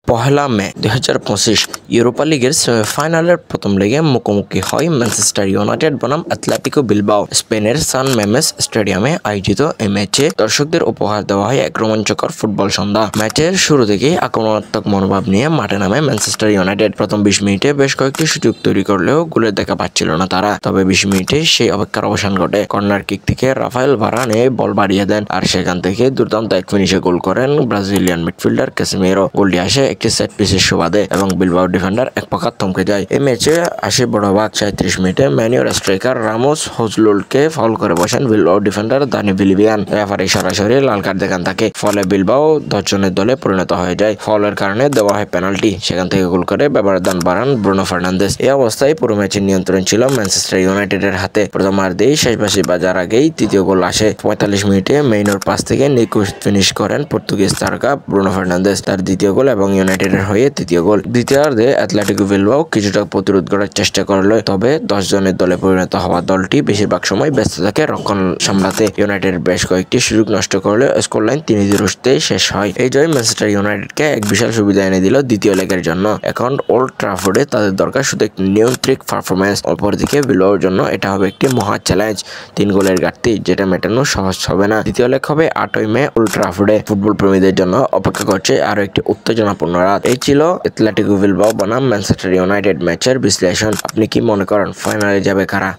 পহেলা মে 2025 Europa লিগের সেমিফাইনালের প্রথম লেগে মুখোমুখি হয় ম্যানচেস্টার ইউনাইটেড বনাম অ্যাথলেটিকো বিলবাও। স্পেনের সান মেমেস স্টেডিয়ামে আয়োজিত এই ম্যাচে দর্শকদের উপহার দেওয়া হয় এক রোমাঞ্চকর ফুটবল সন্ধ্যা। ম্যাচের শুরু থেকেই আক্রমণাত্মক মনোভাব নিয়ে মাঠে নামে ম্যানচেস্টার ইউনাইটেড। প্রথম 20 মিনিটে বেশ কয়েকটি সুযোগ তৈরি করলেও গোলের দেখা পাচ্ছিল না তারা। তবে 20 মিনিটে সেই অপেক্ষার অবসান ঘটে। কর্নার কিক থেকে রাফায়েল ভারানে বল বাড়িয়ে দেন, আর সেখান থেকে দুর্দান্ত এক ফিনিশে গোল করেন ব্রাজিলিয়ান মিডফিল্ডার ক্যাসিমিরো। গোলটি আসে একটি সেট পিসের সুবাদে এবং বিলবাও ডিফেন্ডার এক প্রকার থমকে যায়। এই ম্যাচে আসে বড় ভাগ 37 মিনিটে ম্যানিওর স্ট্রাইকার রামোস হজলুলকে ফাউল করে বসেন বিলবাও ডিফেন্ডার দানি ভিলিভিয়ান। রেফারি সরাসরি লাল কার্ড দেখান তাকে, ফলে বিলবাও 10 জনের দলে পরিণত হয়ে যায়। ফাউলের কারণে দেওয়া হয় পেনাল্টি, সেখান থেকে গোল করে ব্যবধান বাড়ান ব্রুনো ফার্নান্দেজ। এই অবস্থায় পুরো ম্যাচের নিয়ন্ত্রণ ছিল ম্যানচেস্টার ইউনাইটেডের হাতে। প্রথম আর্ধেই শেষ বাঁশি বাজার আগেই তৃতীয় গোল আসে। 45 মিনিটে মেইনোর পাস থেকে নিখুঁত ফিনিশ করেন পর্তুগিজ তারকা ব্রুনো ফার্নান্দেজ, তার দ্বিতীয় গোল এবং ইউনাইটেডের হয়ে তৃতীয় গোল। দ্বিতীয়ার্ধে অ্যাথলেটিকো বিলবাও কিছুটা প্রতিরোধ করার চেষ্টা করলে, তবে 10 জনের দলে পরিণত হওয়া দলটি বেশিরভাগ সময় ব্যস্ত থাকে রক্ষণ সামলাতে। ইউনাইটেড বেশ কয়েকটি সুযোগ নষ্ট করলে স্কোরলাইন 3-0 শেষ হয়। এই জয় ম্যানচেস্টার ইউনাইটেডকে এক বিশাল সুবিধা এনে দিল দ্বিতীয় লেগের জন্য। এখন ওল্ড ট্রাফোর্ডে তাদের দরকার শুধু একটি নিয়ন্ত্রিত পারফরম্যান্স। অপরদিকে বিলবাওর জন্য এটা হবে একটি মহা চ্যালেঞ্জ, 3 গোলের ঘাটতি যেটা মেটানো সহজ হবে না। দ্বিতীয় লেগ হবে 8ই মে ওল্ড ট্রাফোর্ডে। ফুটবল প্রেমীদের জন্য অপেক্ষা করছে আরো একটি উত্তেজনাপূর্ণ রাত। এই ছিল অ্যাথলেটিকো বিলবাও বনাম ম্যানচেস্টার ইউনাইটেড ম্যাচের বিশ্লেষণ। আপনি কি মনে করেন ফাইনালে যাবে কারা?